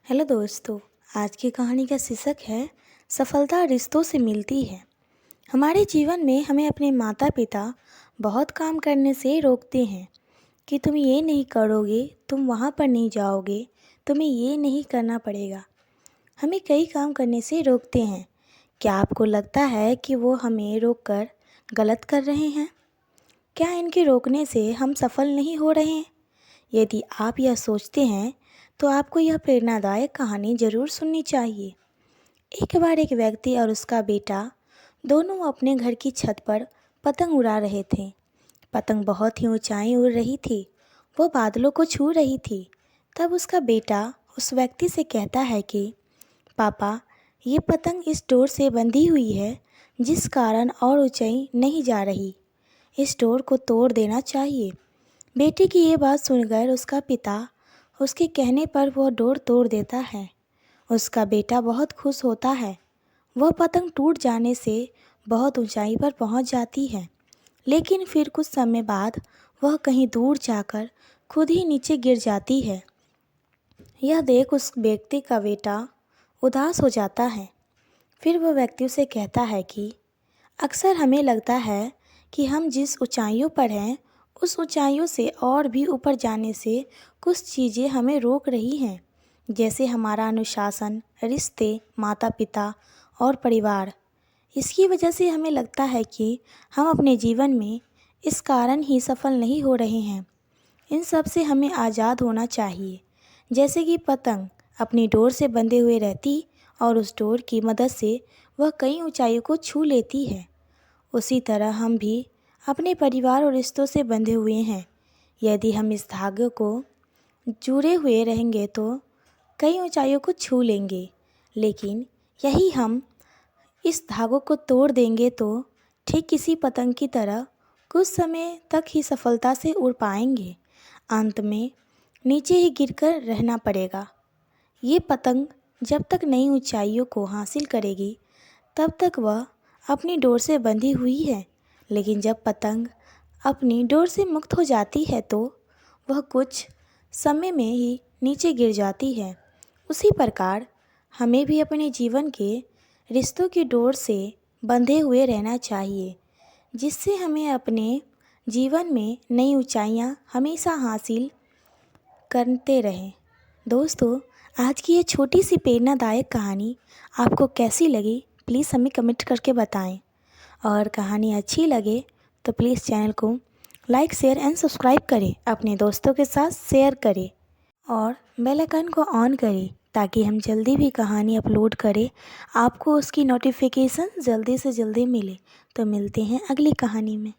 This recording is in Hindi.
हेलो दोस्तों। आज की कहानी का शीर्षक है सफलता रिश्तों से मिलती है। हमारे जीवन में हमें अपने माता पिता बहुत काम करने से रोकते हैं कि तुम ये नहीं करोगे, तुम वहाँ पर नहीं जाओगे, तुम्हें ये नहीं करना पड़ेगा। हमें कई काम करने से रोकते हैं। क्या आपको लगता है कि वो हमें रोककर गलत कर रहे हैं? क्या इनके रोकने से हम सफल नहीं हो रहे हैं? यदि आप यह सोचते हैं तो आपको यह प्रेरणादायक कहानी ज़रूर सुननी चाहिए। एक बार एक व्यक्ति और उसका बेटा दोनों अपने घर की छत पर पतंग उड़ा रहे थे। पतंग बहुत ही ऊंचाई उड़ रही थी, वो बादलों को छू रही थी। तब उसका बेटा उस व्यक्ति से कहता है कि पापा, ये पतंग इस डोर से बंधी हुई है जिस कारण और ऊंचाई नहीं जा रही। इस डोर को तोड़ देना चाहिए। बेटे की ये बात सुनकर उसका पिता उसके कहने पर वह डोर तोड़ देता है। उसका बेटा बहुत खुश होता है। वह पतंग टूट जाने से बहुत ऊंचाई पर पहुंच जाती है, लेकिन फिर कुछ समय बाद वह कहीं दूर जाकर खुद ही नीचे गिर जाती है। यह देख उस व्यक्ति का बेटा उदास हो जाता है। फिर वह व्यक्ति उसे कहता है कि अक्सर हमें लगता है कि हम जिस ऊंचाइयों पर हैं उस ऊंचाइयों से और भी ऊपर जाने से कुछ चीज़ें हमें रोक रही हैं, जैसे हमारा अनुशासन, रिश्ते, माता पिता और परिवार। इसकी वजह से हमें लगता है कि हम अपने जीवन में इस कारण ही सफल नहीं हो रहे हैं। इन सब से हमें आज़ाद होना चाहिए। जैसे कि पतंग अपनी डोर से बंधे हुए रहती और उस डोर की मदद से वह कई ऊंचाइयों को छू लेती है, उसी तरह हम भी अपने परिवार और रिश्तों से बंधे हुए हैं। यदि हम इस धागे को जुड़े हुए रहेंगे तो कई ऊंचाइयों को छू लेंगे, लेकिन यही हम इस धागों को तोड़ देंगे तो ठीक किसी पतंग की तरह कुछ समय तक ही सफलता से उड़ पाएंगे। अंत में नीचे ही गिरकर रहना पड़ेगा। ये पतंग जब तक नई ऊंचाइयों को हासिल करेगी तब तक वह अपनी डोर से बंधी हुई है, लेकिन जब पतंग अपनी डोर से मुक्त हो जाती है तो वह कुछ समय में ही नीचे गिर जाती है। उसी प्रकार हमें भी अपने जीवन के रिश्तों की डोर से बंधे हुए रहना चाहिए, जिससे हमें अपने जीवन में नई ऊंचाइयां हमेशा हासिल करते रहें। दोस्तों, आज की ये छोटी सी प्रेरणादायक कहानी आपको कैसी लगी प्लीज़ हमें कमेंट करके बताएं। और कहानी अच्छी लगे तो प्लीज़ चैनल को लाइक, शेयर एंड सब्सक्राइब करें, अपने दोस्तों के साथ शेयर करें और बेल आइकन को ऑन करें ताकि हम जल्दी भी कहानी अपलोड करें आपको उसकी नोटिफिकेशन जल्दी से जल्दी मिले। तो मिलते हैं अगली कहानी में।